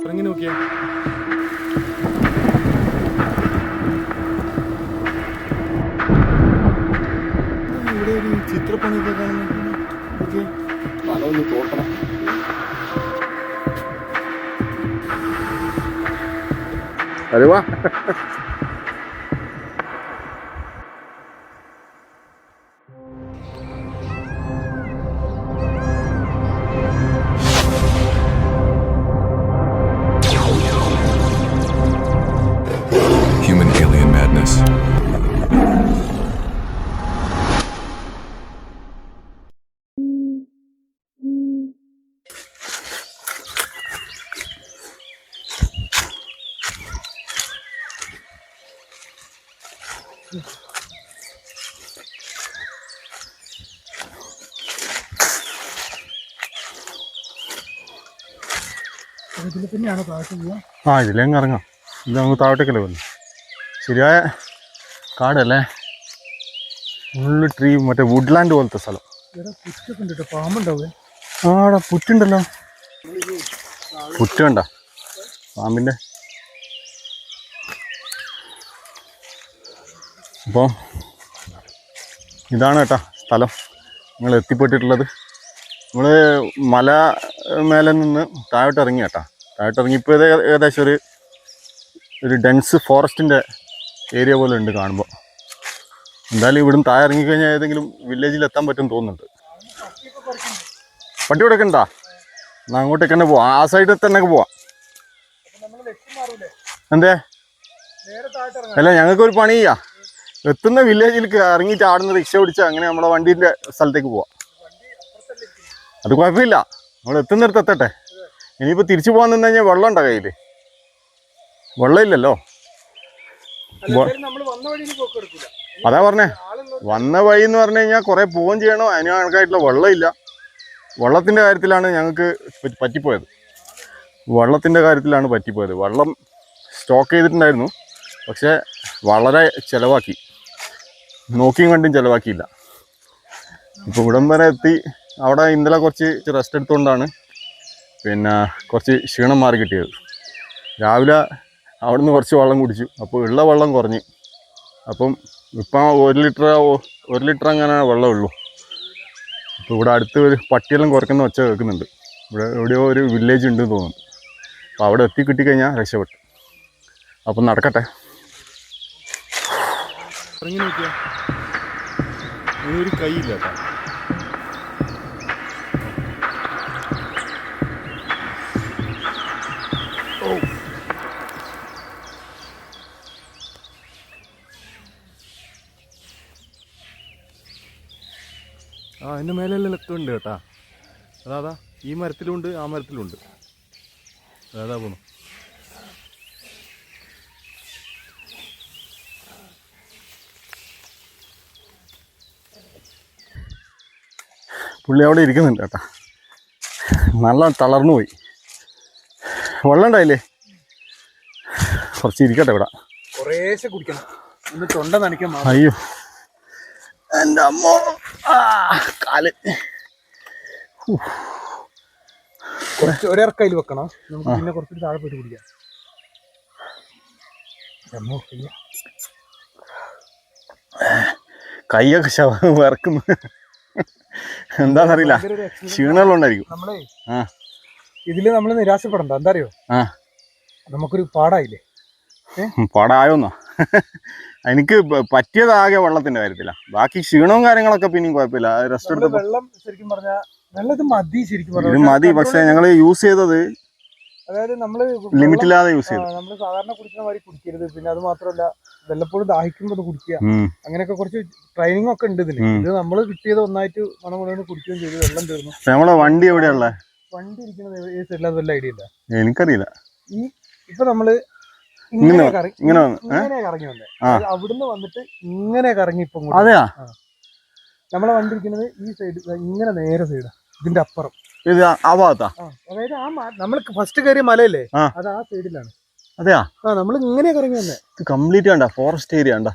ഇറങ്ങി നോക്കിയേ. ഇവിടെ ഒരു ചിത്രപ്പണിയൊക്കെ കാണുന്നു. സ്ഥലം ഒന്ന് തോട്ടണം. അരുവാ Human alien madness. ഇതിലെങ്ങ് ഇറങ്ങാം. ഇത് നമുക്ക് താഴോട്ടേക്കല്ലേ വന്നു. ശരിയായ കാടല്ലേ, ഫുള്ള് ട്രീ, മറ്റേ വുഡ്ലാൻഡ് പോലത്തെ സ്ഥലം. പാമ്പുണ്ടാവേ. ആടാ പുറ്റുണ്ടല്ലോ, പുറ്റ് കണ്ട പാമ്പിൻ്റെ. അപ്പോൾ ഇതാണ് കേട്ടോ സ്ഥലം നിങ്ങൾ എത്തിപ്പെട്ടിട്ടുള്ളത്. നമ്മൾ മല മേലെ നിന്ന് താഴോട്ട് ഇറങ്ങി കേട്ടോ. താഴോട്ട് ഇറങ്ങിയപ്പോൾ ഇത് ഏകദേശം ഒരു ഡെൻസ് ഫോറസ്റ്റിൻ്റെ ഏരിയ പോലെ ഉണ്ട് കാണുമ്പോൾ. എന്തായാലും ഇവിടുന്ന് താഴെ ഇറങ്ങിക്കഴിഞ്ഞാൽ ഏതെങ്കിലും വില്ലേജിൽ എത്താൻ പറ്റും തോന്നുന്നുണ്ട്. പട്ടി ഇവിടെ ഉണ്ടാ, എന്നാൽ അങ്ങോട്ടേക്ക് തന്നെ പോവാം. ആ സൈഡിൽ തന്നെ പോവാം. എന്തേ അല്ല, ഞങ്ങൾക്കൊരു പണി ചെയ്യാം. എത്തുന്ന വില്ലേജിൽ ഇറങ്ങിയിട്ട് ആടുന്ന റിക്ഷ പിടിച്ചാൽ അങ്ങനെ നമ്മുടെ വണ്ടീൻ്റെ സ്ഥലത്തേക്ക് പോവാം. അത് കുഴപ്പമില്ല, നമ്മൾ എത്തുന്നിടത്ത് എത്തട്ടെ. ഇനിയിപ്പോൾ തിരിച്ചു പോകാൻ നിന്ന് കഴിഞ്ഞാൽ വെള്ളം ഉണ്ടോ കയ്യിൽ? വെള്ളമില്ലല്ലോ. അതാ പറഞ്ഞേ, വന്ന വഴി എന്ന് പറഞ്ഞു കഴിഞ്ഞാൽ കുറേ പോവുകയും ചെയ്യണോ, അതിന് കണക്കായിട്ടുള്ള വെള്ളമില്ല. വെള്ളത്തിൻ്റെ കാര്യത്തിലാണ് ഞങ്ങൾക്ക് പറ്റിപ്പോയത്. വെള്ളം സ്റ്റോക്ക് ചെയ്തിട്ടുണ്ടായിരുന്നു, പക്ഷേ വളരെ ചിലവാക്കി, നോക്കിയും കണ്ടും ചിലവാക്കിയില്ല. ഇപ്പോൾ ഇവിടം വരെ എത്തി. അവിടെ ഇന്നലെ കുറച്ച് റെസ്റ്റ് എടുത്തുകൊണ്ടാണ് പിന്നെ കുറച്ച് ക്ഷീണം മാറി കിട്ടിയത്. രാവിലെ അവിടെ നിന്ന് കുറച്ച് വെള്ളം കുടിച്ചു, അപ്പോൾ ഉള്ള വെള്ളം കുറഞ്ഞ്. അപ്പം ഇപ്പം 1 ലിറ്റർ അങ്ങനെ വെള്ളമേ ഉള്ളൂ. അപ്പോൾ ഇവിടെ അടുത്ത് ഒരു പട്ടിയെല്ലാം കുറയ്ക്കുന്ന ഒച്ച കേൾക്കുന്നുണ്ട്. ഇവിടെ എവിടെയോ ഒരു വില്ലേജ് ഉണ്ടെന്ന് തോന്നുന്നു. അപ്പോൾ അവിടെ എത്തി കിട്ടിക്കഴിഞ്ഞാൽ രക്ഷപ്പെട്ടു. അപ്പം നടക്കട്ടെ. ഇറങ്ങി നോക്കിയാൽ ഒരു കൈയില്ല കേട്ടോ. അതിൻ്റെ മേലെല്ലാം എത്തുന്നുണ്ട് കേട്ടാ. അതാ ഈ മരത്തിലുണ്ട്, ആ മരത്തിലുണ്ട്. അതാ പോന്നു. പുള്ളി അവിടെ ഇരിക്കുന്നുണ്ട് കേട്ടാ. നല്ല തളർന്നു പോയി. വെള്ളം ഉണ്ടായില്ലേ? കുറച്ച് ഇരിക്കട്ടെ ഇവിടെ. കുറേശ്ശെ കുടിക്കണം, ഒന്ന് തൊണ്ട നനയ്ക്കാൻ. അയ്യോ എൻ്റെ അമ്മ, കാല്. ഒരിറക്കയിൽ വെക്കണം നമുക്ക്, പിന്നെ കുറച്ച് താഴെ പോയിട്ട് കുടിക്കാം. കൈയൊക്കെ വിറക്കുന്നു. എന്താന്നറിയില്ല, ക്ഷീണമുണ്ടായിരിക്കും. നമ്മളെ ഇതില് നമ്മൾ നിരാശപ്പെടണ്ട. എന്താ അറിയോ, നമുക്കൊരു പാടായില്ലേ? പാടായോന്നോ? എനിക്ക് പറ്റിയതാകെ വെള്ളത്തിന്റെ കാര്യത്തിലാണ്. ബാക്കി ക്ഷീണവും കാര്യങ്ങളൊക്കെ പിന്നെയും കുഴപ്പമില്ല. റെസ്റ്റ് എടുത്ത് വെള്ളം ശരിക്കും പറഞ്ഞാൽ നല്ലത് മതി. ശരിക്കും പറഞ്ഞാൽ ഇത് മതി. പക്ഷെ ഞങ്ങൾ യൂസ് ചെയ്തത്, അതായത് നമ്മള് ലിമിറ്റില്ലാതെ യൂസ് ചെയ്തു. നമ്മൾ സാധാരണ കുടിക്കുന്ന മാതിരി കുടിക്കരുത്. പിന്നെ അത് മാത്രമല്ല, വല്ലപ്പോഴും ദാഹിക്കുമ്പോൾ കുടിക്കുക, അങ്ങനെയൊക്കെ കുറച്ച് ട്രെയിനിങ് ഒക്കെ ഉണ്ട് ഇതിന്. ഇത് നമ്മൾ കിട്ടിയത് ഒന്നായിട്ട് മണം കൊണ്ടുവന്ന് കുടിക്കുകയും ചെയ്തു. വെള്ളം തീർന്നു. നമ്മളെ വണ്ടി എവിടെയുള്ള വണ്ടി ഇരിക്കുന്നത് ഏത് സൈഡിൽ? അത് വല്ല ഐഡിയ ഇല്ല, എനിക്കറിയില്ല. ഇപ്പൊ നമ്മള് ഇങ്ങനെ കറങ്ങി വന്നേ, അവിടുന്ന് വന്നിട്ട് ഇങ്ങനെ കറങ്ങി ഇപ്പൊ. അതെയാ, നമ്മളെ വണ്ടി ഇരിക്കുന്നത് ഈ സൈഡ്, ഇങ്ങനെ നേരെ സൈഡാ. ഇതിന്റെ അപ്പുറം ഇത് ആ ഭാഗത്താ. അതായത് നമ്മൾ ഫസ്റ്റ് കയറിയ മലയല്ലേ, അത് ആ സൈഡിലാണ്. അതെയാ, നമ്മൾ ഇങ്ങനെ കറങ്ങി വന്നേ. ഇത് കംപ്ലീറ്റ് കണ്ട ഫോറസ്റ്റ് ഏരിയ കണ്ട.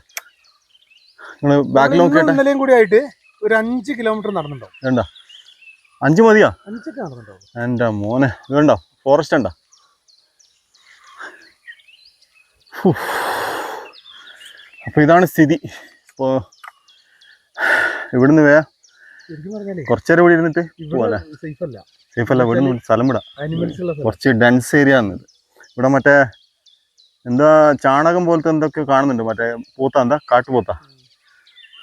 ഇന്നലെയും കൂടി ആയിട്ട് ഒരു 5 കിലോമീറ്റർ നടന്നുണ്ടാവും. വേണ്ട 5 മതിയാ? 5 നടന്നുണ്ടാവും. എന്റെ മോനെ, ഇത് കണ്ടോ ഫോറസ്റ്റ് ഉണ്ടോ? അപ്പോൾ ഇതാണ് സ്ഥിതി. ഇപ്പോൾ ഇവിടുന്ന് കുറച്ചേരം ഇവിടെ ഇരുന്നിട്ട് പോവാല്ലേ? സേഫല്ല, ഇവിടുന്ന് സ്ഥലം വിടാം. കുറച്ച് ഡെൻസ് ഏരിയ ആണിത്. ഇവിടെ മറ്റേ എന്താ ചാണകം പോലത്തെ എന്തൊക്കെ കാണുന്നുണ്ട്. മറ്റേ പോത്ത, എന്താ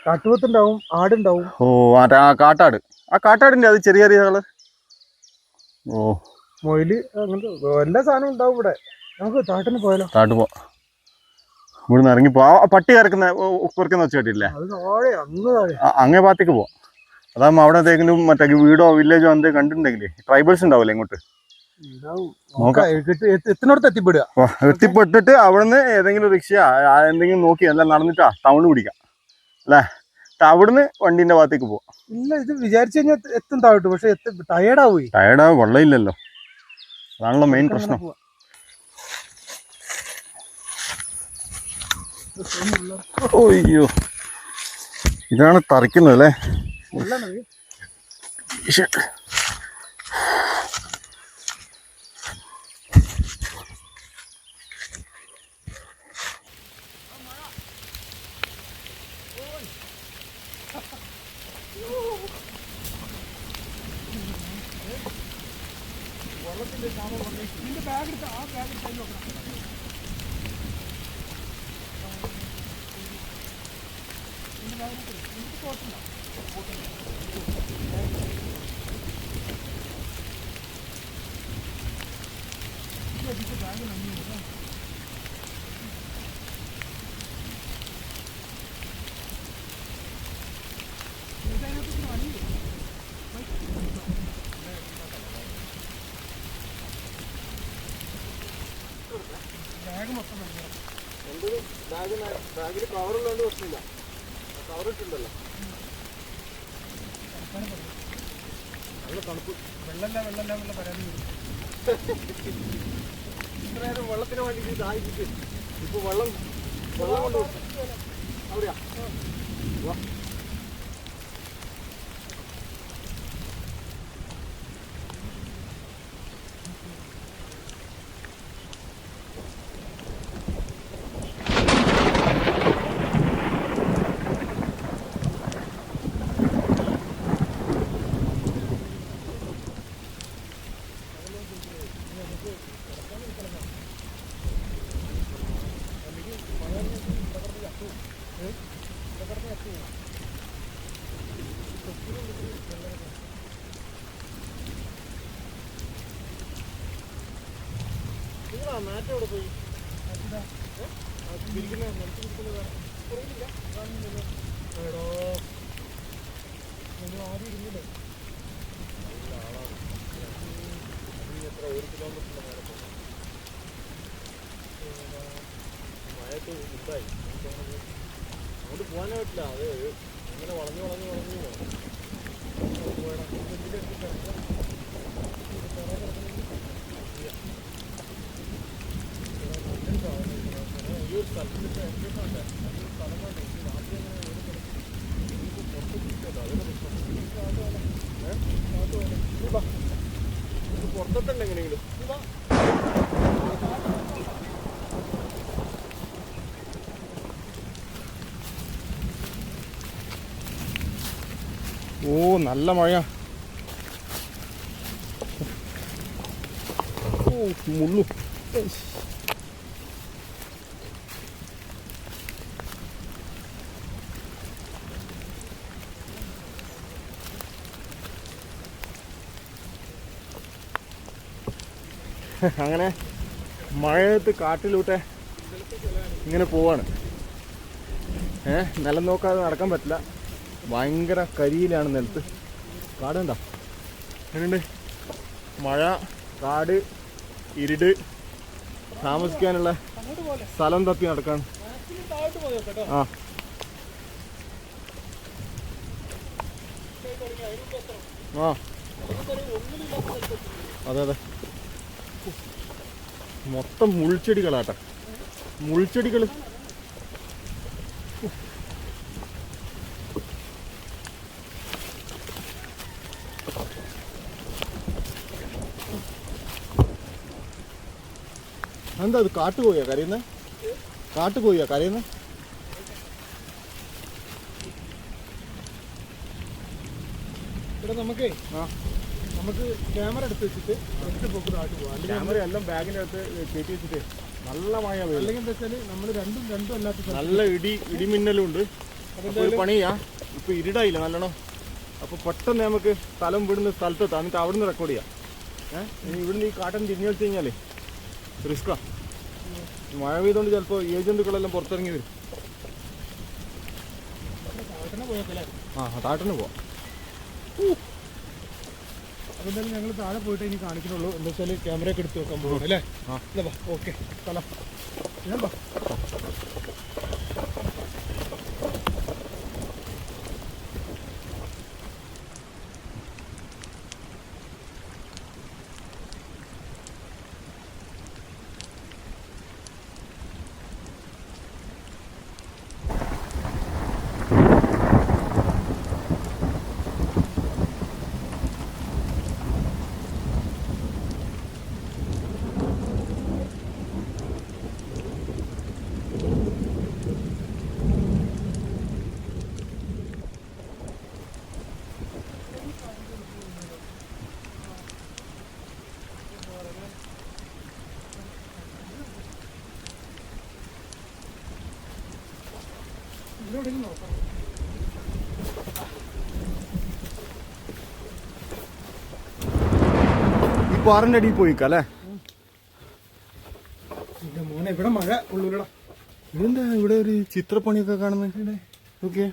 കാട്ടുപോത്തുണ്ടാവും, ആടുണ്ടാവും. ഓ മറ്റേ ആ കാട്ടാട്, ആ കാട്ടാടിൻ്റെ അത് ചെറിയ ചെറിയ ആള്. ഓ മൊയില്, അങ്ങനത്തെ എല്ലാ സാധനവും ഉണ്ടാവും ഇവിടെ. നമുക്ക് താട്ടിന് പോയാലോ? താട്ട് പോ, ഇവിടുന്ന് ഇറങ്ങിപ്പോ. ആ പട്ടി കുരക്കുന്ന വെച്ച് കേട്ടില്ലേ? അങ്ങേ ഭാഗത്തേക്ക് പോവാം. അതാകുമ്പോൾ അവിടെ എന്തെങ്കിലും മറ്റേ വീടോ വില്ലേജോ എന്തെങ്കിലും കണ്ടിട്ടുണ്ടെങ്കിൽ ട്രൈബൽസ് ഉണ്ടാവില്ലേ ഇങ്ങോട്ട്, എത്തിപ്പെട്ടിട്ട് അവിടുന്ന് ഏതെങ്കിലും റിക്ഷ എന്തെങ്കിലും നോക്കി എല്ലാം നടന്നിട്ടാ ടൗണ് പിടിക്കാം അല്ലേ? അവിടുന്ന് വണ്ടീന്റെ ഭാഗത്തേക്ക് പോവാം. ഇല്ല, ഇത് വിചാരിച്ചു കഴിഞ്ഞാൽ എത്തും താഴോട്ട്, പക്ഷെ ടയേർഡാവും. വെള്ളമില്ലല്ലോ, അതാണല്ലോ മെയിൻ പ്രശ്നം. ഓയ്യോ, ഇതാണ് തറയ്ക്കുന്നത് അല്ലേ? ബാഗിൽ കവറുള്ളതുകൊണ്ട് പ്രശ്നമില്ല, കവറിട്ടുണ്ടല്ലോ. നല്ല തണുപ്പ്, വെള്ളമില്ല പരാതി വരും. ഇത്ര നേരം വെള്ളത്തിന് വേണ്ടിയിട്ട് ദാഹിച്ചിട്ട് ഇപ്പൊ വെള്ളം കൊണ്ട് അവിടെയാ. മാറ്റോടെ പോയി ആദ്യം ഇരുന്നില്ലേ? എത്ര 1 കിലോമീറ്ററിന്റെ മേലെ പോകും. മഴയൊക്കെ ഉണ്ടായി, അങ്ങോട്ട് പോകാനേ പറ്റില്ല. അത് ഇങ്ങനെ വളഞ്ഞു പോകണം. ഈ ഒരു സ്ഥലത്തിൻ്റെ എൻട്രൻസ് സ്ഥലമാണ്. രാത്രി പുറത്തോട്ടുണ്ട് എങ്ങനെയെങ്കിലും. ഓ നല്ല മഴ. ഓ മുള്ളു. അങ്ങനെ മഴയത്ത് കാട്ടിലൂട്ടെ ഇങ്ങനെ പോവാണ്. നിലം നോക്കാതെ നടക്കാൻ പറ്റില്ല, ഭയങ്കര കരിയിലാണ് നിലത്ത്. കാട് കണ്ടോ എങ്ങനെയുണ്ട്? മഴ, കാട്, ഇരുട്, താമസിക്കാനുള്ള സ്ഥലം തപ്പി നടക്കാണ്. ആ ആ അതെ, മൊത്തം മുൾച്ചെടികളാട്ടെ, മുൾച്ചെടികൾ. എന്താ അത് കാട്ടുപോയാ കരയുന്നേ? കാട്ടുകോഴിയാ കരയുന്നു. ഇവിടെ നമുക്ക് ക്യാമറ എടുത്ത് വെച്ചിട്ട് ക്യാമറ എല്ലാം ബാഗിൻ്റെ അകത്ത് കയറ്റി വെച്ചിട്ട് നല്ല മഴ പെയ്യും. അല്ലെങ്കിൽ എന്താ വെച്ചാൽ നമ്മൾ രണ്ടും അല്ലാത്ത നല്ല ഇടിമിന്നലും ഉണ്ട്. അപ്പോൾ ഒരു പണിയാ, ഇപ്പൊ ഇരുടായില്ല നല്ലോണം. അപ്പോൾ പെട്ടെന്ന് നമുക്ക് സ്ഥലം വിടുന്ന സ്ഥലത്തെത്താം, എന്നിട്ട് അവിടെ നിന്ന് റെക്കോർഡ് ചെയ്യാം. ഇവിടുന്ന് ഈ കാട്ടൻ തിരിഞ്ഞു വെച്ച് കഴിഞ്ഞാലേ റിസ്ക്കാ. മഴ പെയ്തുകൊണ്ട് ചിലപ്പോൾ ഏജന്റുകളെല്ലാം പുറത്തിറങ്ങി വരും. താട്ടന് പോവാം. അതെന്തായാലും ഞങ്ങൾ താഴെ പോയിട്ട് ഇനി കാണിക്കുന്നുള്ളൂ. എന്താ വെച്ചാൽ ക്യാമറ ഒക്കെ എടുത്ത് വെക്കാൻ പോകും അല്ലേ? ഓക്കെ സ്ഥലം ഞാൻ ഈ പാറിന്റെ അടിയിൽ പോയിക്കല്ലേ മോനെ. ഇവിടെ മഴ ഉള്ളൂടാ. ഇതെന്താ ഇവിടെ ഒരു ചിത്രപ്പണിയൊക്കെ കാണുന്നത്? ഓക്കെ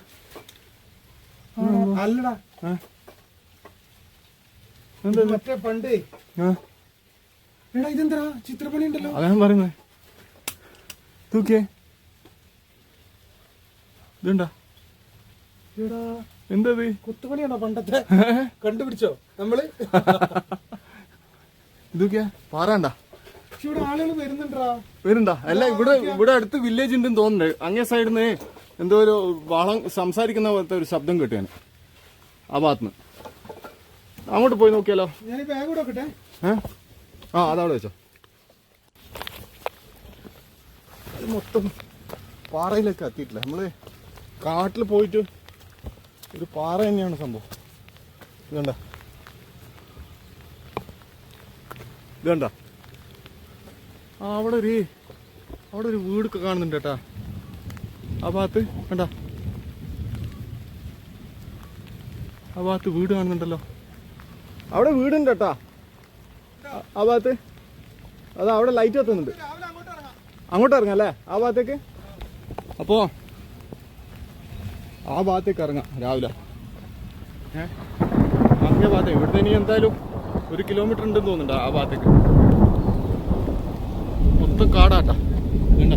അല്ലടാ, മറ്റേ പണ്ട് എടാ ഇതെന്താ ചിത്രപ്പണി ഉണ്ടല്ലോ. അതാണ് പറയുന്നത്. നോക്കിയേ, ഇതുണ്ടാ എന്താ കുത്തുപണിയാണോ പണ്ടത്തെ? കണ്ടുപിടിച്ചോ നമ്മള്? ഇതൊക്കെയാ പാറാണ്ടാ. ഇവിടെ ആളുകൾ വരുന്നുണ്ടാ. അല്ല ഇവിടെ അടുത്ത് വില്ലേജ് ഉണ്ടെന്ന് തോന്നുന്നുണ്ട്. അങ്ങേ സൈഡിൽ നിന്ന് എന്തോ ഒരു വളം സംസാരിക്കുന്ന പോലത്തെ ഒരു ശബ്ദം കേട്ടു ഞാൻ ആ ഭാഗത്തുനിന്ന്. അങ്ങോട്ട് പോയി നോക്കിയാലോ? ഞാൻ ബാഗ് കൂടെ വെക്കട്ടെ. അതവിടെ വെച്ചോ. അത് മൊത്തം പാറയിലൊക്കെ എത്തിയിട്ടില്ല. നമ്മള് കാട്ടിൽ പോയിട്ട് ഒരു പാറ തന്നെയാണ് സംഭവം. ഇതുണ്ട ഇതുണ്ട അവിടെ ഒരു വീടൊക്കെ കാണുന്നുണ്ട് കേട്ടാ. ആ ഭാഗത്ത് കണ്ട, ആ ഭാഗത്ത് വീട് കാണുന്നുണ്ടല്ലോ. അവിടെ വീടുണ്ട് കേട്ടാ ആ ഭാഗത്ത്. അത് അവിടെ ലൈറ്റ് എത്തുന്നുണ്ട്. അങ്ങോട്ട് ഇറങ്ങാം അല്ലേ ആ ഭാഗത്തേക്ക്? അപ്പോ ആ ഭാഗത്തേക്ക് ഇറങ്ങാം രാവിലെ. അങ്ങേ ഭാഗത്തേക്ക് ഇവിടുത്തെ ഇനി എന്തായാലും 1 കിലോമീറ്റർ ഉണ്ടെന്ന് തോന്നുന്നുണ്ട് ആ ഭാഗത്തേക്ക്. മൊത്തം കാടാട്ടാ. വേണ്ട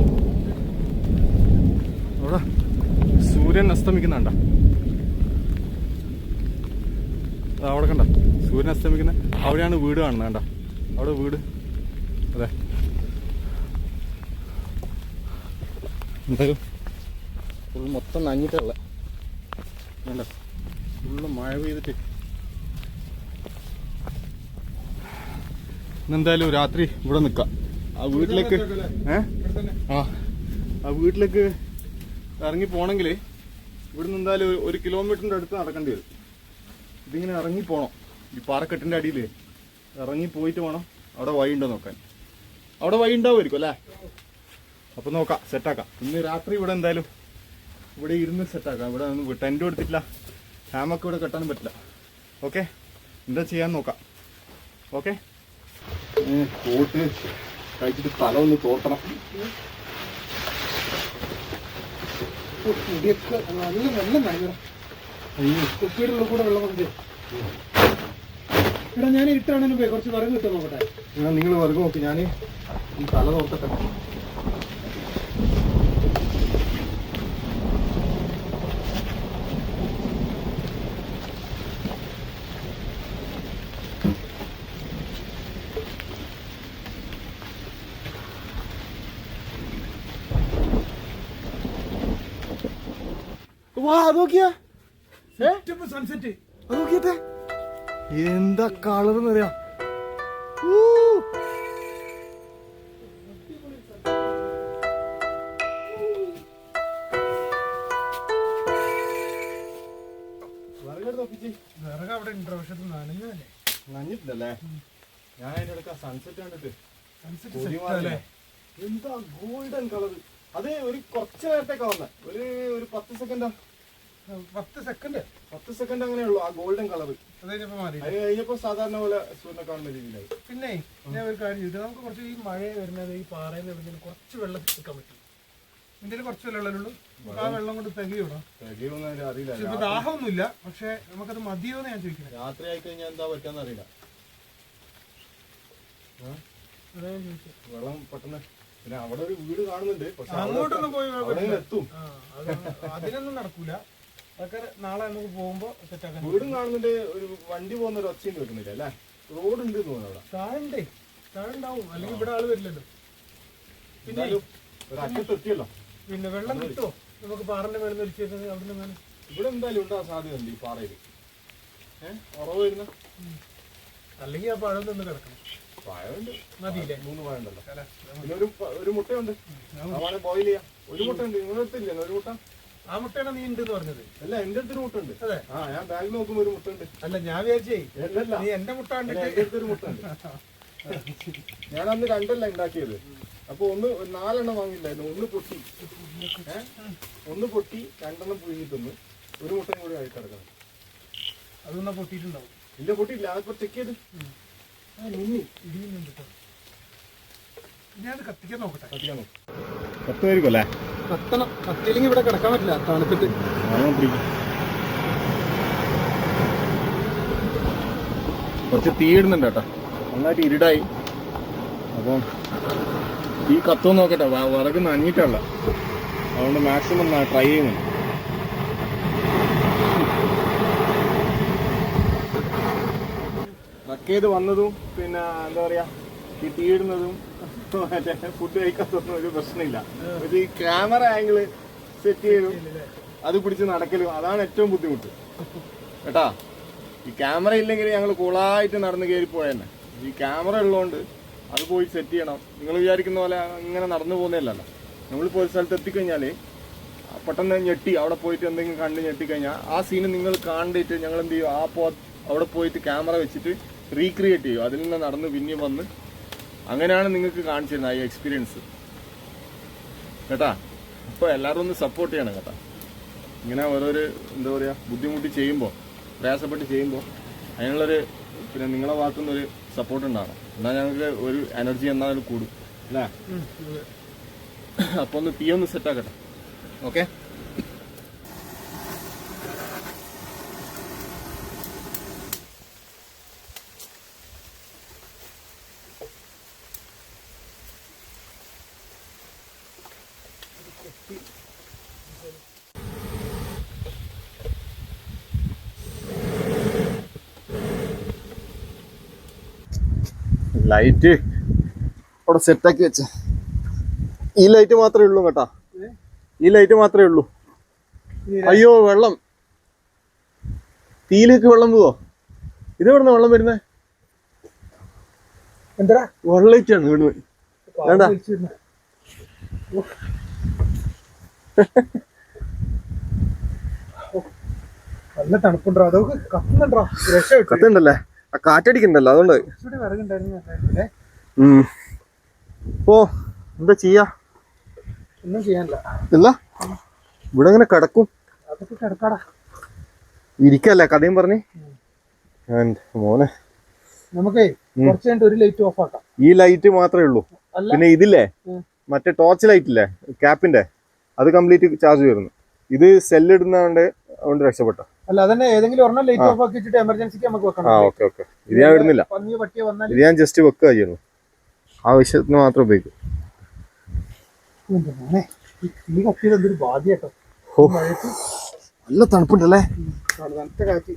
അവിടെ സൂര്യൻ അസ്തമിക്കുന്നുണ്ട. അവിടെ കണ്ട സൂര്യൻ അസ്തമിക്കുന്ന അവിടെയാണ് വീട് കാണുന്നത്. കണ്ട അവിടെ വീട്. അതെ എന്തായാലും ഫുൾ മൊത്തം നനഞ്ഞിട്ടുള്ള വേണ്ട ഫുള്ള് മഴ പെയ്തിട്ട്. ഇന്നെന്തായാലും രാത്രി ഇവിടെ നിൽക്കാം. ആ വീട്ടിലേക്ക് ആ വീട്ടിലേക്ക് ഇറങ്ങി പോണെങ്കിൽ ഇവിടുന്ന് എന്തായാലും 1 കിലോമീറ്ററിൻ്റെ അടുത്ത് നടക്കേണ്ടി വരും. ഇതിങ്ങനെ ഇറങ്ങി പോകണം. ഈ പാറക്കെട്ടിൻ്റെ അടിയിൽ ഇറങ്ങി പോയിട്ട് വേണം അവിടെ വഴി ഉണ്ടോ നോക്കാൻ. അവിടെ വഴി ഉണ്ടാവുമായിരിക്കും അല്ലേ? അപ്പോൾ നോക്കാം, സെറ്റാക്കാം. ഇന്ന് രാത്രി ഇവിടെ എന്തായാലും ഇവിടെ ഇരുന്ന് സെറ്റാക്കാം. ഇവിടെ ഒന്നും ടെൻറ്റ് കൊടുത്തിട്ടില്ല, ഹാമൊക്കെ ഇവിടെ കെട്ടാനും പറ്റില്ല. ഓക്കെ, എന്താ ചെയ്യാൻ നോക്കാം. ഓക്കെ, കോട്ട് കഴിച്ചിട്ട് സ്ഥലം ഒന്ന് തോർത്തണം. കുപ്പിയുടെ കൂടെ വെള്ളം വന്നിട്ട് എടാ ഞാൻ ഇട്ടാണെങ്കിലും പോയി കുറച്ച് വിറക് കിട്ടും നോക്കട്ടെ. നിങ്ങൾ വിറക് നോക്കി, ഞാൻ ഈ തല തോർത്തട്ടെ. നോക്കിയാ സൺസെറ്റ് നോക്കിയട്ടെ, എന്താ കളർ എന്നറിയാം. അവിടെ ഉണ്ട്, പക്ഷെ അത് നനഞ്ഞല്ലേ. നനഞ്ഞിട്ടില്ലല്ലേ? ഞാൻ അതിന്റെ ഇടയ്ക്ക് സൺസെറ്റ് കണ്ടിട്ട് എന്താ ഗോൾഡൻ കളർ. അത് ഒരു കുറച്ച് നേരത്തേക്കാ വന്നെ, ഒരു 10 സെക്കൻഡാ. 10 സെക്കൻഡ് അങ്ങനെ ഉള്ളു ആ ഗോൾഡൻ കളർ. അത് കഴിഞ്ഞപ്പോ സാധാരണ പോലെ സൂര്യനെ കാണുന്ന രീതിയിലായി. പിന്നെ ഞാൻ ഒരു കാര്യം ചെയ്തു, നമുക്ക് കുറച്ച് ഈ മഴ വരുന്നത് ഈ പാറയിൽ എവിടെയെങ്കിലും കുറച്ച് വെള്ളം എടുക്കാൻ പറ്റും. ഇന്ത്യയിൽ കുറച്ച് വെള്ളമുള്ളൂ, ആ വെള്ളം കൊണ്ട് തികയൂടാ. തികയൊന്നും അറിയില്ല, ഇപ്പൊ ദാഹമൊന്നുമില്ല, പക്ഷെ നമുക്കത് മതിയോന്ന് ഞാൻ ചോദിക്കുന്നത്. രാത്രി ആയി കഴിഞ്ഞാൽ എന്താ പറ്റാന്ന് അറിയില്ല. വെള്ളം പെട്ടെന്ന് പിന്നെ അവിടെ ഒരു വീട് കാണുന്നുണ്ട്, പക്ഷെ അങ്ങോട്ടൊന്നും പോയി എത്തും. അതിനൊന്നും നടക്കൂല. അതൊക്കെ നാളെ നമുക്ക് പോകുമ്പോ സെറ്റാക്കാൻ. വീടും കാണുന്നുണ്ട്, ഒരു വണ്ടി പോകുന്ന ഒരു ഒച്ചയും കേൾക്കുന്നില്ല അല്ലേ? റോഡ് ഉണ്ട് തോന്നുന്നു അവിടെ. താഴെ ഉണ്ടാവും, അല്ലെങ്കിൽ ഇവിടെ ആള് വരില്ലല്ലോ. പിന്നെ ഒരു അറ്റത്തെത്തിയല്ലോ. പിന്നെ വെള്ളം കിട്ടുമോ നമുക്ക് പാറന്റെ മേളിൽ വലിച്ചേക്കുന്നത്? അവിടെ നിന്ന് ഇവിടെ എന്തായാലും ഉണ്ടാകാൻ സാധ്യതയുണ്ട് ഈ പാറയിൽ. ഉറവ് വരുന്ന അല്ലെങ്കിൽ ആ പഴം നിന്ന് കിടക്കണം. പഴമുണ്ട്, മതിയില്ലേ? 3 പഴമുണ്ടല്ലോ. പിന്നെ ഒരു മുട്ടയുണ്ട്, അതാണ് ബോയിൽ ചെയ്യാം. ഒരു മുട്ട ഉണ്ട്, നിങ്ങളുടെ അടുത്തില്ലേ ഒരു മുട്ട? ആ മുട്ടയാണ് നീ ഉണ്ട് പറഞ്ഞത്. അല്ല, എന്റെ അടുത്തൊരു മുട്ട ഉണ്ട്. അതെ, ഞാൻ ബാഗിൽ നോക്കുമ്പോ ഒരു മുട്ട ഉണ്ട്. അല്ല, ഞാൻ വിചാരിച്ചേ അല്ലല്ല, നീ എന്റെ മുട്ട എന്റെ അടുത്തൊരു മുട്ട ഉണ്ട്. ഞാൻ അന്ന് 2 ഉണ്ടാക്കിയത്. അപ്പൊ 4 വാങ്ങിയില്ലായിരുന്നു. ഒന്ന് പൊട്ടി 2 പുഴുങ്ങി തിന്ന്, ഒരു മുട്ടയും കൂടി ആയി കിടക്കണം. അതൊന്നാ പൊട്ടിയിട്ടുണ്ടാവും. ഇല്ല, പൊട്ടിയില്ല. അതിപ്പോ ചെക്ക് ചെയ്ത് ഇടിയുന്നുണ്ട്. ഞാൻ കത്തിക്കാൻ നോക്കട്ടെ. കത്തുമായിരിക്കും അല്ലേ? കത്തണം, കത്തിയില്ലെങ്കിൽ ഇവിടെ കിടക്കാൻ പറ്റില്ല തണുത്തിട്ട്. കുറച്ച് തീ ഇടുന്നുണ്ട് കേട്ടോ, നന്നായിട്ട് ഇരുടായി. അപ്പം ഈ കത്തുമെന്ന് നോക്കട്ടെ, വിറക് നനഞ്ഞിട്ടല്ല, അതുകൊണ്ട് മാക്സിമം ട്രൈ ചെയ്യുന്നുണ്ട്. ട്രക്ക് ചെയ്ത് വന്നതും പിന്നെ എന്താ പറയാ, ഈ തീയിടുന്നതും മറ്റേ ഫുഡ് കഴിക്കാത്തൊന്നും ഒരു പ്രശ്നമില്ല. പക്ഷേ ഈ ക്യാമറ ആംഗിള് സെറ്റ് ചെയ്തും അത് പിടിച്ച് നടക്കലും അതാണ് ഏറ്റവും ബുദ്ധിമുട്ട് കേട്ടാ. ഈ ക്യാമറ ഇല്ലെങ്കിൽ ഞങ്ങൾ കൂളായിട്ട് നടന്ന് കയറി പോയെന്നെ. ഈ ക്യാമറ ഉള്ളതുകൊണ്ട് അത് പോയി സെറ്റ് ചെയ്യണം. നിങ്ങൾ വിചാരിക്കുന്ന പോലെ ഇങ്ങനെ നടന്നു പോകുന്നതല്ലല്ലോ. നമ്മളിപ്പോൾ ഒരു സ്ഥലത്ത് എത്തിക്കഴിഞ്ഞാൽ പെട്ടെന്ന് ഞെട്ടി അവിടെ പോയിട്ട് എന്തെങ്കിലും കണ്ട് ഞെട്ടിക്കഴിഞ്ഞാൽ ആ സീന് നിങ്ങൾ കണ്ടിട്ട് ഞങ്ങൾ എന്ത് ചെയ്യും, അവിടെ പോയിട്ട് ക്യാമറ വെച്ചിട്ട് റീക്രിയേറ്റ് ചെയ്യും. അതിൽ നിന്ന് നടന്ന് പിന്നെയും വന്ന് അങ്ങനെയാണ് നിങ്ങൾക്ക് കാണിച്ചിരുന്നത് ഈ എക്സ്പീരിയൻസ് കേട്ടാ. അപ്പോൾ എല്ലാവരും ഒന്ന് സപ്പോർട്ട് ചെയ്യണം കേട്ടാ. ഇങ്ങനെ ഓരോരു എന്താ പറയുക ബുദ്ധിമുട്ടി ചെയ്യുമ്പോൾ, പ്രയാസപ്പെട്ട് ചെയ്യുമ്പോൾ അതിനുള്ളൊരു പിന്നെ നിങ്ങളെ ഭാഗത്തുനിന്നൊരു സപ്പോർട്ട് ഉണ്ടാകണം. എന്നാൽ ഞങ്ങൾക്ക് ഒരു എനർജി എന്നാലും കൂടും അല്ലേ. അപ്പോൾ ഒന്ന് തീ ഒന്ന് സെറ്റാക്കട്ടെ. ഓക്കെ, ലൈറ്റ് അവിടെ സെറ്റാക്കി വെച്ച. ഈ ലൈറ്റ് മാത്രമേ ഉള്ളൂ കേട്ടാ, ഈ ലൈറ്റ് മാത്രമേ ഉള്ളൂ. അയ്യോ, വെള്ളം, തീയിലേക്ക് വെള്ളം പോവോ? ഇതെവിടുന്ന വെള്ളം വരുന്നേ? എന്താ വെള്ളയിട്ടാണ് ഇവിടുന്ന് വേണ്ട. നല്ല തണുപ്പുണ്ടോ? അതൊക്കെ കത്തുന്നുണ്ടോ? കത്തുണ്ടല്ലേ, ആ കാറ്റടിക്കണ്ടല്ലോ അതുകൊണ്ട്. ഇപ്പോ എന്താ ചെയ്യാ? ഒന്നും ചെയ്യാനില്ല. ഇല്ല, ഇവിടെ ഇങ്ങനെ കിടക്കും. അതൊക്കെ കിടക്കാടാ, ഇരിക്കല്ലേ കഥയും പറഞ്ഞ്. മോനെ നമുക്കേ കുറച്ച് കഴിഞ്ഞിട്ട് ഒരു ലൈറ്റ് ഓഫ് ആക്കാം. ഈ ലൈറ്റ് മാത്രമേ ഉള്ളൂ. പിന്നെ ഇതില്ലേ മറ്റേ ടോർച്ച് ലൈറ്റ് ഇല്ലേ ക്യാപ്പിന്റെ, അത് കംപ്ലീറ്റ് ചാർജ് വരുന്നു. ഇത് സെല്ലിടുന്നതുകൊണ്ട് അതുകൊണ്ട് രക്ഷപ്പെട്ട. അല്ല, അതന്നെ ഏതെങ്കിലും ഒരെണ്ണം ലൈറ്റ് ഓഫ് ആക്കി വെച്ചിട്ട് എമർജൻസിക്ക് നമുക്ക് വെക്കണം. ഓക്കെ ഓക്കെ, ഇത് ഞാൻ ഇടുന്നില്ല. ഇത് ഞാൻ ജസ്റ്റ് വെക്കുക ചെയ്യുന്നു, ആവശ്യത്തിന് മാത്രം ഉപയോഗിക്കും. എന്തൊരു ബാധ്യട്ടോ. നല്ല തണുപ്പുണ്ടല്ലേ, തണുത്ത കാറ്റ്.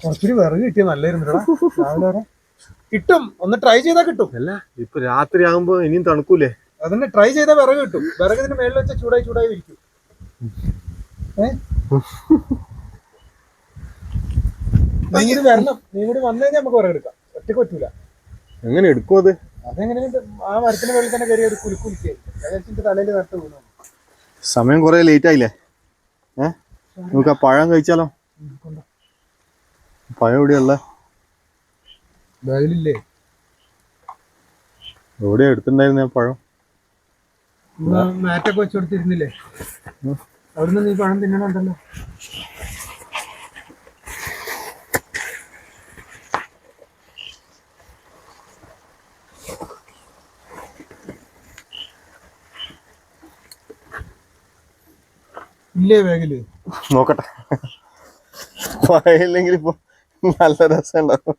കുറച്ചൊരു വിറക് കിട്ടിയ നല്ലായിരുന്നു രാവിലെ വരെ. കിട്ടും, ഒന്ന് ട്രൈ ചെയ്താൽ കിട്ടും. അല്ല, ഇപ്പൊ രാത്രി ആകുമ്പോ ഇനിയും തണുക്കൂലേ? അതന്നെ, ട്രൈ ചെയ്താൽ വിറക് കിട്ടും. വിറക് ഇതിന് മേളിൽ വെച്ചാൽ ചൂടായി ഇരിക്കും. നീ കൂടി വരണം, നീ കൂടി വന്നു കഴിഞ്ഞാൽ നമുക്ക് വിറക് എടുക്കാം. ഒറ്റക്ക് പറ്റൂല. എങ്ങനെ എടുക്കും അത്? അതെങ്ങനെ ആ മരത്തിന്റെ മേളിൽ തന്നെ കയറി ഒരു കുലുക്കുലിക്കായി തലയിൽ നട്ട് വീണു. സമയം കുറെ ലേറ്റ് ആയില്ലേ? നമുക്ക് ആ പഴം കഴിച്ചാലോ? പഴം എവിടെയുള്ള ബാഗിലില്ലേ? എവിടെയാ എടുത്തിട്ടുണ്ടായിരുന്ന പഴം? മാറ്റൊക്കെ വെച്ച് കൊടുത്തിരുന്നില്ലേ? അവിടുന്ന് നീ പഴം തിന്നണുണ്ടല്ലോ. ഇല്ലേ ബാഗില്? നോക്കട്ടെ. പഴയില്ലെങ്കിൽ ഇപ്പൊ നല്ല രസം ഉണ്ടാവും.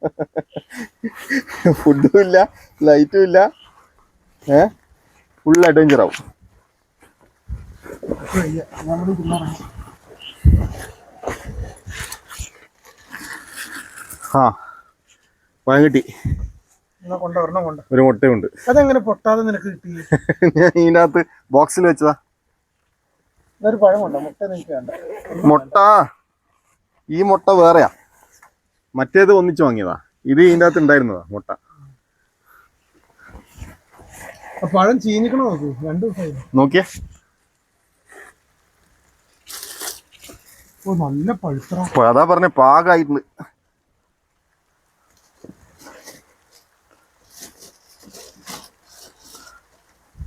ഫുഡും ഇല്ല, ലൈറ്റും ഇല്ല, ഫുൾ അഡ്വഞ്ചർ ആവും. ആ പഴം കിട്ടി. ഒരു മുട്ടയുണ്ട്. അതെങ്ങനെ പൊട്ടാതെ നിനക്ക് കിട്ടി? ഞാൻ ഇതിൻ്റെ അകത്ത് ബോക്സിൽ വെച്ചതാ. ഒരു പഴമുണ്ടോ? മുട്ട നിനക്ക് വേണ്ട. മുട്ട ഈ മുട്ട വേറെയാ, മറ്റേത് ഒന്നിച്ചു വാങ്ങിയതാ. ഇത് ഇതിൻ്റെ അകത്ത് ഉണ്ടായിരുന്നതാ മുട്ട. പഴം ചീനിക്കണോ? നോക്കൂ, 2 ദിവസമായി. നോക്കിയേ. ഓ നല്ല പഴുത്ത. അതാ പറഞ്ഞ പാകായിട്ടുണ്ട്.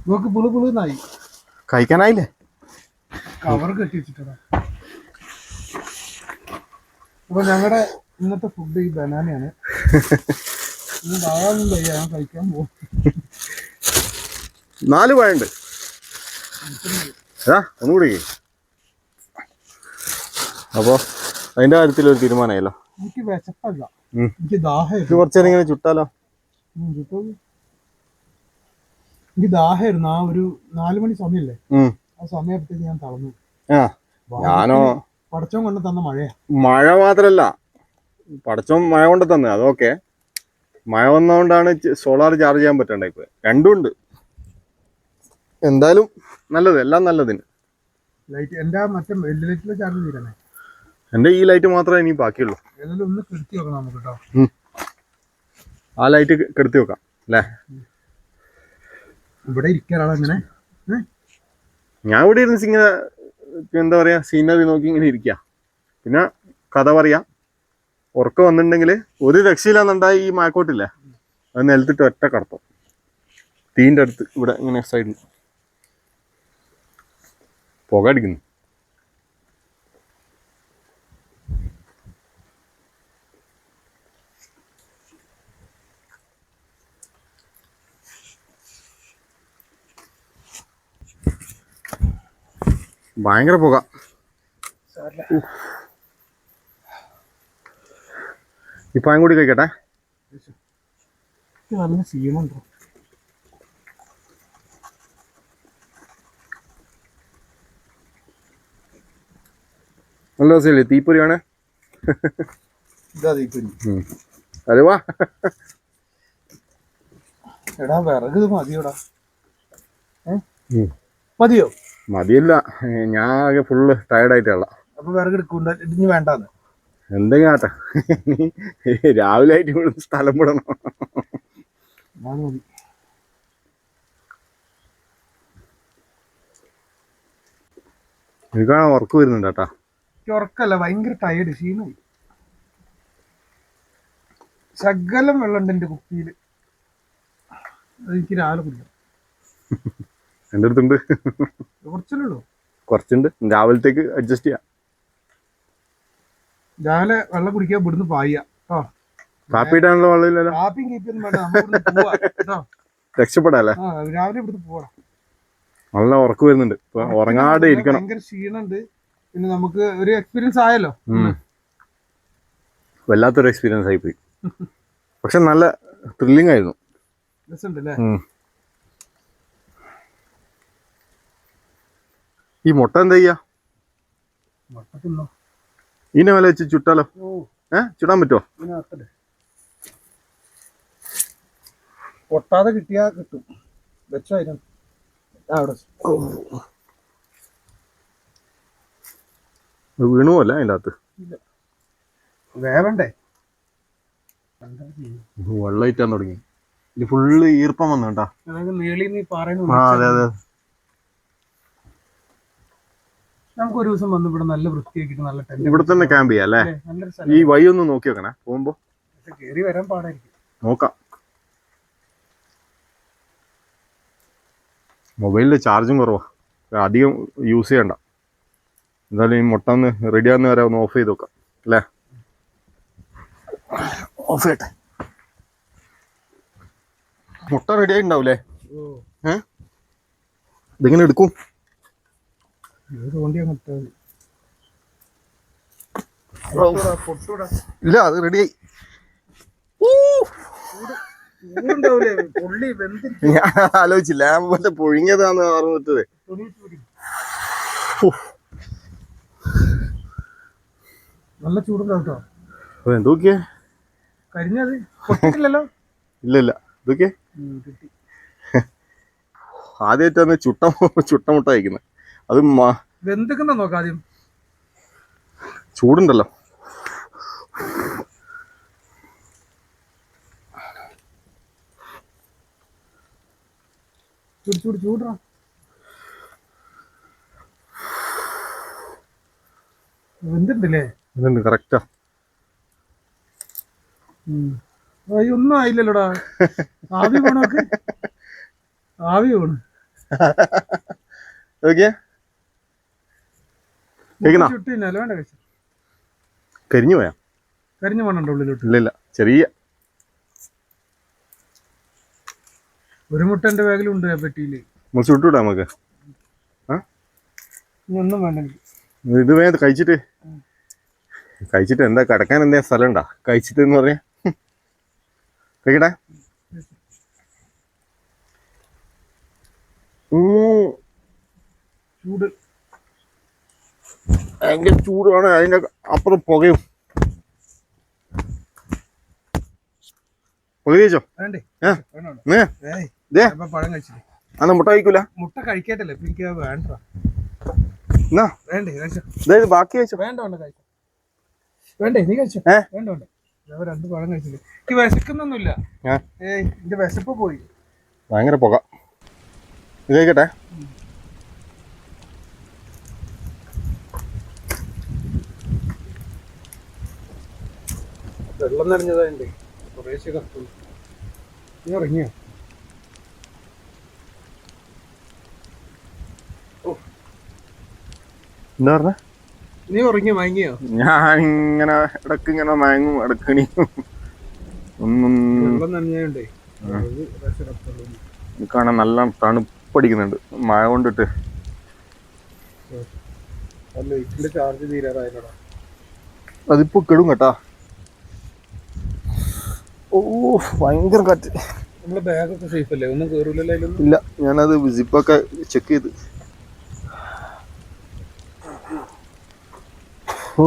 നോക്ക് പുളു പുളുന്നായി. കഴിക്കാനായില്ലേ? കവർ കെട്ടി വെച്ചിട്ടാ. അപ്പൊ ഞങ്ങളുടെ ഇന്നത്തെ ഫുഡ് ഈ ബനാനയാണ്. ഞാൻ കഴിക്കാൻ പോകും. 4 പഴമുണ്ട്. ഒന്നുകൂടി. അപ്പോ അതിന്റെ കാര്യത്തിൽ ഒരു തീരുമാനമായല്ലോ. എനിക്ക് വിശപ്പല്ല, എനിക്ക് ദാഹമായിരുന്നു. കുറച്ചേരം ഇങ്ങനെ ചുട്ടാലോ? എനിക്ക് ദാഹമായിരുന്നു. ആ ഒരു 4 മണി സമയല്ലേ, ആ സമയത്തേക്ക് ഞാൻ തളർന്നു. ഞാനോ പടച്ചോൻ കൊണ്ട് തന്ന മഴയാ. മഴ മാത്രല്ല, പടച്ചോൻ മഴ കൊണ്ട് തന്നെ, അതൊക്കെ മഴ വന്നതുകൊണ്ടാണ് സോളാർ ചാർജ് ചെയ്യാൻ പറ്റണ്ട. ഇപ്പൊ രണ്ടും ഉണ്ട്. എന്തായാലും നല്ലത്, എല്ലാം നല്ലതിന്. ലൈറ്റ് എന്റെ മറ്റേ ലൈറ്റിലെ ചാർജ് തീരണേ. എന്റെ ഈ ലൈറ്റ് മാത്രമേ ഇനി ബാക്കിയുള്ളൂ. ഏതായാലും ഒന്ന് കെടുത്തി വെക്കണം നമുക്ക് കേട്ടോ. ആ ലൈറ്റ് കെടുത്തി വെക്കാം അല്ലേ? ഇവിടെ ഇരിക്കാനാണ് അങ്ങനെ. ഞാൻ ഇവിടെ ഇരുന്ന് ഇങ്ങനെ എന്താ പറയാ, സീനറി നോക്കി ഇങ്ങനെ ഇരിക്കുക. പിന്നെ കഥ പറയാം. ഉറക്കം വന്നിട്ടുണ്ടെങ്കിൽ ഒരു രക്ഷയില്ലാന്നുണ്ടായി ഈ മഴക്കോട്ടില്ലേ, അത് നിലത്തിട്ട് ഒറ്റ കടത്തും. തീൻ്റെ അടുത്ത് ഇവിടെ ഇങ്ങനെ സൈഡിൽ പുക അടിക്കുന്നു. ഭയങ്കര പുക. ഈ പഴം കൂടി കഴിക്കട്ടെ. നല്ല ക്ഷീണുണ്ടോ? നല്ല രസമില്ലേ? തീപ്പൊരിയാണ്. അതെ വാ. എടാ വിറക് മതിയോടാ? മതിയോ? മതിയല്ല, ഞാൻ ആകെ ഫുള്ള് ടയർഡായിട്ടുള്ള. അപ്പൊ വിറക് എടുക്കൂണ്ട, ഇടിഞ്ഞ് വേണ്ടാന്ന് എന്തെങ്കിലും ആട്ടെ. രാവിലെ ആയിട്ട് ഇവിടെ സ്ഥലം വിടണം. എനിക്കാണ് ഉറക്കം വരുന്നുണ്ട് കേട്ടാ. ഉറക്കല്ല, ഭയങ്കര ടയർഡ്, ക്ഷീണമായി. ശകലം വെള്ളമുണ്ട് എന്റെ കുപ്പിയില്, അതെനിക്ക് രാവിലെ കുടിക്കാം. എൻ്റെ അടുത്തുണ്ട്, കുറച്ചല്ലേ? കുറച്ചുണ്ട്. രാവിലത്തേക്ക് അഡ്ജസ്റ്റ് ചെയ്യാം. രാവിലെ വെള്ളം കുടിക്കാൻ ഇവിടുന്ന് പായ. കാപ്പി ഇടാനുള്ള വെള്ളമില്ലല്ലോ. കാപ്പിയും കീപ്പിയൊന്നും വേണ്ട, രക്ഷപ്പെടാല്ലേ? രാവിലെ ഇവിടുന്ന് പോവാ. നല്ല ഉറക്കം വരുന്നുണ്ട്, ഉറങ്ങാതെ ഇരിക്കണം. ഭയങ്കര ക്ഷീണുണ്ട്. പിന്നെ നമുക്ക് ഒരു എക്സ്പീരിയൻസ് ആയല്ലോ. വല്ലാത്തൊരു എക്സ്പീരിയൻസ് ആയിപ്പോയി. പക്ഷെ നല്ല ത്രില്ലിംഗ് ആയിരുന്നു. രസമുണ്ടല്ലേ? ഈ മുട്ട എന്താ ചെയ്യാ? മുട്ട തിന്നോ? ഇതിനെ വില വെച്ച് ചുട്ടാലോ? ചുടാൻ പറ്റുമോ? പൊട്ടാതെ കിട്ടിയാ കിട്ടും. വെച്ചായിരുന്നു വീണുവല്ലേ അതിൻ്റെ അകത്ത്? വേവണ്ടേ? വെള്ളം ഇറ്റാൻ തുടങ്ങി. ഇത് ഫുള്ള് ഈർപ്പം വന്നു കേട്ടാ. അതെ അതെ. നമുക്ക് ഒരു ദിവസം വന്ന് ഇവിടെ നല്ല വൃത്തിയാക്കിയിട്ട് നല്ല ടെന്റ് ഇവിടെ തന്നെ ക്യാമ്പ് ചെയ്യാം അല്ലേ? നല്ലൊരു ഈ വഴി ഒന്ന് നോക്കി വെക്കണേ പോകുമ്പോ. സ്ഥലം കയറി വരാൻ പാടായിരിക്കും. നോക്കാം. മൊബൈലിൽ ചാർജും കുറവാ, അധികം യൂസ് ചെയ്യണ്ട. എന്തായാലും ഈ മുട്ട ഒന്ന് റെഡിയാകുന്ന വരെ ഒന്ന് ഓഫ് ചെയ്ത് നോക്കാം അല്ലേ? ഓഫ് ചെയ്യട്ടെ. മുട്ട റെഡി ആയിട്ടുണ്ടാവൂലേ? ഇതിങ്ങനെ എടുക്കും. ഇല്ല, അത് റെഡിയായി. ഞാൻ ആലോചിച്ചില്ല, മറ്റേ പുഴുങ്ങിയതാന്ന് പറഞ്ഞിട്ടത്. നല്ല ചൂടുണ്ടാവും കേട്ടോ. എന്തൊക്കെയാ കരിഞ്ഞത് പൊട്ടിട്ടില്ലല്ലോ? ഇല്ല ഇല്ല, ഇതൊക്കെ ആദ്യമായിട്ടാണ് ചുട്ട മുട്ട കഴിക്കുന്നത്. അത് വെന്തിക്കുന്ന നോക്കാം ആദ്യം. ചൂടുണ്ടല്ലോ. ചൂടാ. വെന്തിണ്ടല്ലേ? കറക്റ്റാ. ഒന്നും ആയില്ലല്ലോടാ. ആവി പോണോക്ക്, ആവി പോണ്. ചുട്ടില്ല വേണ്ട കഴിച്ചു. കരിഞ്ഞു പോയാ? കരിഞ്ഞു പോണുണ്ടോ ഉള്ളിലോട്ട്? ഇല്ല, ചെറിയ ഒരു മുട്ട എന്റെ ബാഗിലുണ്ട് പെട്ടിയില്. ചുട്ടൂടാ നമുക്ക്. ഒന്നും വേണ്ട എനിക്ക്. ഇത് വേണ്ട. കഴിച്ചിട്ട് എന്താ കിടക്കാൻ എന്താ സ്ഥലം ഉണ്ടാ? കഴിച്ചിട്ട് എന്ന് പറയാ കഴിക്കട്ടെ. ചൂട് ഭയങ്കര ചൂടാണ്. അതിന്റെ അപ്പുറം പുകയും. പുക കഴിച്ചോ? പഴം കഴിച്ചില്ലേ? അന്ന് മുട്ട കഴിക്കൂല? മുട്ട കഴിക്കട്ടല്ലേ എനിക്ക് വേണ്ട. ബാക്കി കഴിച്ചോ? വേണ്ട കഴിച്ചോ. വേണ്ടേ നീ കഴിച്ചോ? വേണ്ട ഞാൻ 2 പഴം കഴിച്ചില്ലേ. എനിക്ക് വിശക്കുന്നൊന്നുമില്ല. എന്റെ വിശപ്പ് പോയി. ഭയങ്കര പുക. ഇത് കഴിക്കട്ടെ. വെള്ളം നിറഞ്ഞതായിട്ട് കുറേശ്ശെ കത്തുള്ളൂ. നീ ഇറങ്ങിയോ? എന്താ പറഞ്ഞ? നീ ഉറങ്ങിയോ? മയങ്ങിയോ? ഞാൻ ഇങ്ങനെ ഇടക്ക് ഇങ്ങനെ മയങ്ങും ഇടക്കണി. വെള്ളം നനഞ്ഞോണ്ടേ കാണാൻ നല്ല തണുപ്പടിക്കുന്നുണ്ട് മഴ കൊണ്ടിട്ട്. ചാർജ് തീരാറായില്ലടാ. അതിപ്പോ കെടും കേട്ടാ. ഓ ഭയങ്കര കാറ്റ്. നമ്മളെ ബാഗൊക്കെ സേഫ് അല്ലേ? ഒന്നും കേറൂലല്ലോ? ഇല്ല, ഞാനത് സിപ്പൊക്കെ ചെക്ക് ചെയ്ത്. ഓ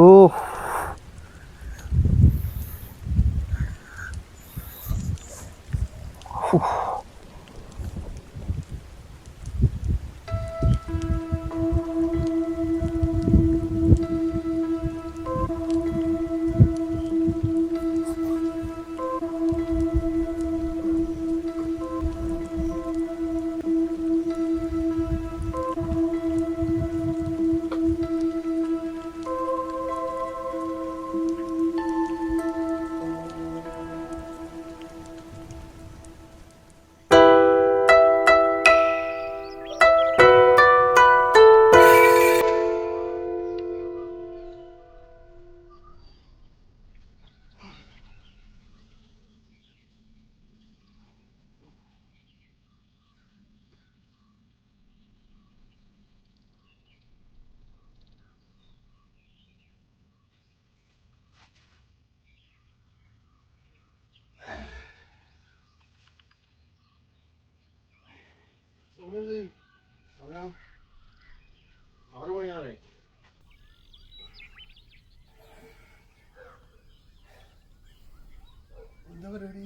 എന്താ പരിപാടി?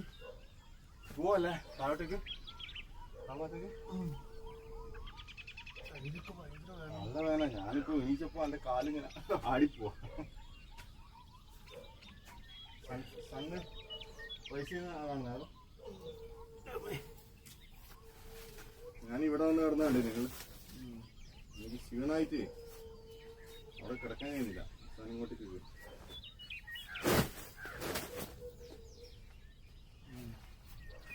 പോവല്ലേ താഴോട്ടേക്ക്? നല്ല വേന. ഞാനിപ്പോ എണീച്ചപ്പോ എന്റെ കാലിങ്ങനെ ആടിപ്പോവാ. സണ്ണ് പൈസ കാണുന്നോ? ഞാനിവിടെ വന്ന് കിടന്നാണ്ട് നിങ്ങൾ എനിക്ക് ക്ഷീണായിട്ട് അവിടെ കിടക്കാൻ കഴിയുന്നില്ല. ഇങ്ങോട്ടേക്ക്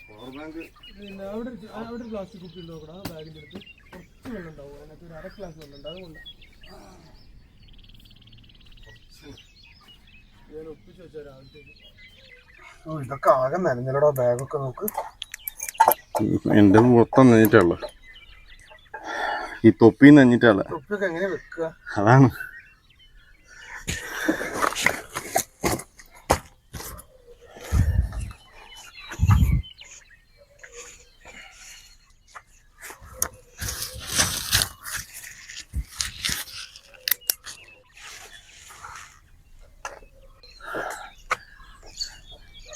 പവർ ബാങ്ക് പിന്നെ അവിടെ പ്ലാസ്റ്റിക് കുപ്പി നോക്കണം. ആ ബാഗിൻ്റെ അടുത്ത് കുറച്ച് വെള്ളം ഉണ്ടാവും. അതിനകത്ത് ഒരു 1/2 ഗ്ലാസ് വെള്ളം ഉണ്ട്. അതുകൊണ്ട് ഞാൻ ഒപ്പിച്ച് വെച്ചാൽ രാവിലത്തേക്ക്. ഇതൊക്കെ ആകെ നനഞ്ഞല്ലോ ബാഗൊക്കെ നോക്ക്. എൻ്റെ മൊത്തം നനഞ്ഞിട്ടുള്ള ഈ തൊപ്പി നനഞ്ഞിട്ടുള്ള. തൊപ്പിയൊക്കെ എങ്ങനെ വെക്കുക? അതാണ്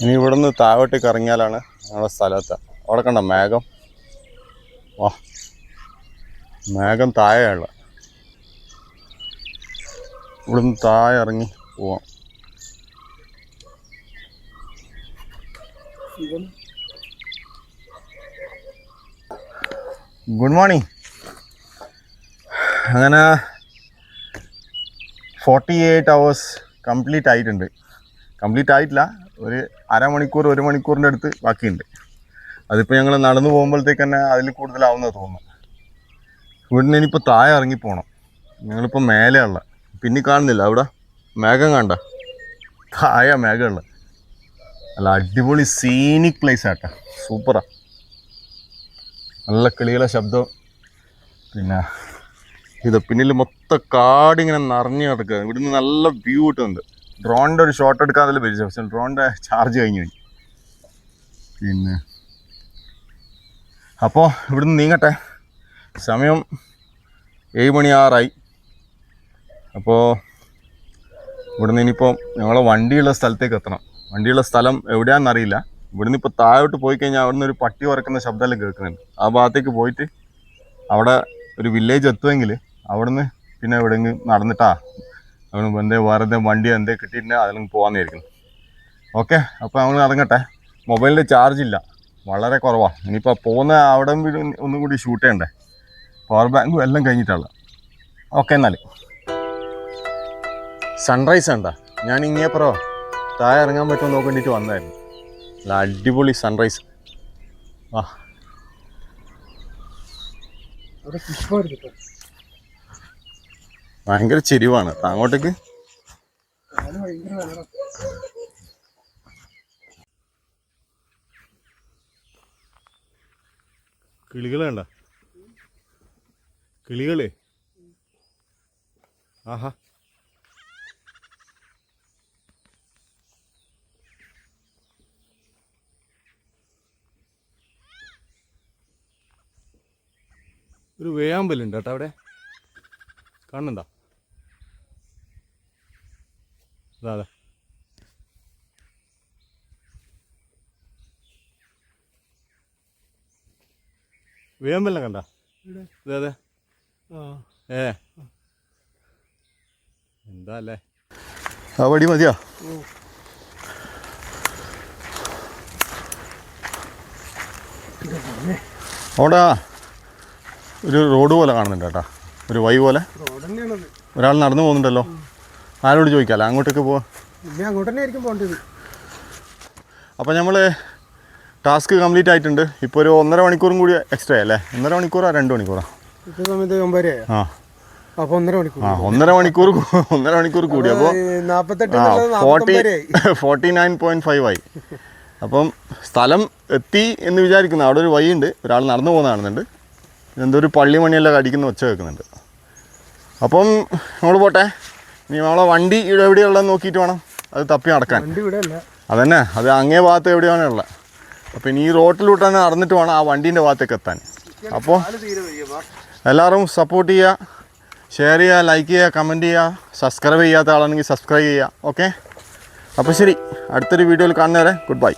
ഇനി ഇവിടുന്ന് താഴോട്ടേക്ക് ഇറങ്ങിയാലാണ് ഞങ്ങളുടെ സ്ഥലത്ത്. അവിടെ കണ്ട മേഘം, വാ മേഘം താഴെയുള്ള. ഇവിടുന്ന് താഴെ ഇറങ്ങി പോവാം. Good morning. അങ്ങനെ 48 hours കംപ്ലീറ്റ് ആയിട്ടുണ്ട്. കംപ്ലീറ്റ് ആയിട്ടില്ല, ഒരു അരമണിക്കൂർ 1 മണിക്കൂറിൻ്റെ അടുത്ത് ബാക്കിയുണ്ട്. അതിപ്പോൾ ഞങ്ങൾ നടന്നു പോകുമ്പോഴത്തേക്ക് തന്നെ അതിൽ കൂടുതലാവുന്നത് തോന്നുന്നു. ഇവിടുന്ന് ഇനിയിപ്പോൾ താഴെ ഇറങ്ങി പോകണം. ഞങ്ങളിപ്പോൾ മേലെയുള്ള പിന്നെ കാണുന്നില്ല അവിടെ മേഘം കണ്ട താഴെ മേഘമുള്ള. നല്ല അടിപൊളി സീനിക് പ്ലേസ് ആട്ടെ, സൂപ്പറാ. നല്ല കിളികളെ ശബ്ദം. പിന്നെ ഇത് പിന്നിൽ മൊത്തം കാടിങ്ങനെ നിറഞ്ഞു കിടക്കുക. ഇവിടുന്ന് നല്ല വ്യൂ കിട്ടുന്നുണ്ട്. ഡ്രോണിൻ്റെ ഒരു ഷോട്ട് എടുക്കാൻ നല്ല പരിചയം, പക്ഷേ ഡ്രോണിൻ്റെ ചാർജ് കഴിഞ്ഞു പോയി. പിന്നെ അപ്പോൾ ഇവിടുന്ന് നീങ്ങട്ടെ. സമയം 7 മണിയാറായി. അപ്പോൾ ഇവിടുന്ന് ഇനിയിപ്പോൾ ഞങ്ങളെ വണ്ടിയുള്ള സ്ഥലത്തേക്ക് എത്തണം. വണ്ടിയുള്ള സ്ഥലം എവിടെയാണെന്നറിയില്ല. ഇവിടുന്ന് ഇപ്പോൾ താഴോട്ട് പോയി കഴിഞ്ഞാൽ അവിടുന്ന് ഒരു പട്ടി വറക്കുന്ന ശബ്ദമെല്ലാം കേൾക്കുന്നുണ്ട്. ആ ഭാഗത്തേക്ക് പോയിട്ട് അവിടെ ഒരു വില്ലേജ് എത്തുമെങ്കിൽ അവിടുന്ന് പിന്നെ എവിടെയെങ്കിലും നടന്നിട്ടാ അവിടെ വേറെ വണ്ടി എന്തേ കിട്ടിയിട്ടുണ്ടെങ്കിൽ അതിലും പോകാമെന്നായിരിക്കും. ഓക്കെ, അപ്പോൾ നമ്മൾ ഇറങ്ങട്ടെ. മൊബൈലിൻ്റെ ചാർജ് ഇല്ല, വളരെ കുറവാണ്. ഇനിയിപ്പോൾ പോകുന്ന അവിടെ ഒന്നും കൂടി ഷൂട്ട് ചെയ്യണ്ടേ. പവർ ബാങ്കും എല്ലാം കഴിഞ്ഞിട്ടുള്ള. ഓക്കെ, എന്നാൽ സൺറൈസ് ഉണ്ടോ? ഞാൻ ഇങ്ങേപ്പുറോ താഴെ ഇറങ്ങാൻ പറ്റുമോ നോക്കേണ്ടിയിട്ട് വന്നതായിരുന്നു. നല്ല അടിപൊളി സൺറൈസ്. ആ ഭയങ്കര ചെരിവാണ് അങ്ങോട്ടേക്ക്. കിളികളെ ഉണ്ട, കിളികളെ. ആഹാ, ഒരു വേയാമ്പലുണ്ട് കേട്ടോ അവിടെ, കാണുന്നുണ്ടോ? അതെ, വേമ്പെല്ലാം കണ്ട? അതെ, എന്താ അല്ലേ? ആ വടി മതിയോ? അവിടെ ഒരു റോഡ് പോലെ കാണുന്നുണ്ട് കേട്ടോ, ഒരു വഴി പോലെ. ഒരാൾ നടന്നു പോകുന്നുണ്ടല്ലോ. ആരോട് ചോദിക്കാമല്ലോ, അങ്ങോട്ടേക്ക് പോവാ. അങ്ങോട്ട് തന്നെ ആയിരിക്കും പോകേണ്ടത്. അപ്പോൾ നമ്മൾ ടാസ്ക് കംപ്ലീറ്റ് ആയിട്ടുണ്ട്. ഇപ്പോൾ ഒരു 1.5 മണിക്കൂറും കൂടി എക്സ്ട്രാ അല്ലേ? 1.5 മണിക്കൂറാ 2 മണിക്കൂറാ? ഇപ്പോൾ സമയത്ത് 9:30. ആ, അപ്പോൾ 1.5 മണിക്കൂർ. ആ, 1.5 മണിക്കൂർ കൂടി. അപ്പോൾ 49.5 ആയി. അപ്പം സ്ഥലം എത്തി എന്ന് വിചാരിക്കുന്നു. അവിടെ ഒരു വഴിയുണ്ട്, ഒരാൾ നടന്നു പോകുന്ന കാണുന്നുണ്ട്. എന്തോ ഒരു പള്ളിമണിയെല്ലാം അടിക്കുന്ന ഒച്ച കേൾക്കുന്നുണ്ട്. അപ്പം നമ്മൾ പോട്ടെ. ഇനി നമ്മളെ വണ്ടി ഇവിടെ എവിടെയുള്ളതെന്ന് നോക്കിയിട്ട് വേണം അത് തപ്പി നടക്കാൻ. അതന്നെ, അത് അങ്ങേ ഭാഗത്ത് എവിടെയാണ് ഉള്ളത്. അപ്പോൾ ഇനി ഈ റോട്ടിലൂട്ടാണ് നടന്നിട്ട് വേണം ആ വണ്ടീൻ്റെ ഭാഗത്തേക്ക് എത്താൻ. അപ്പോൾ എല്ലാവരും സപ്പോർട്ട് ചെയ്യുക, ഷെയർ ചെയ്യുക, ലൈക്ക് ചെയ്യുക, കമൻറ്റ് ചെയ്യുക. സബ്സ്ക്രൈബ് ചെയ്യാത്ത ആളാണെങ്കിൽ സബ്സ്ക്രൈബ് ചെയ്യുക. ഓക്കെ, അപ്പോൾ ശരി, അടുത്തൊരു വീഡിയോയിൽ കാണുന്നവരെ ഗുഡ് ബൈ.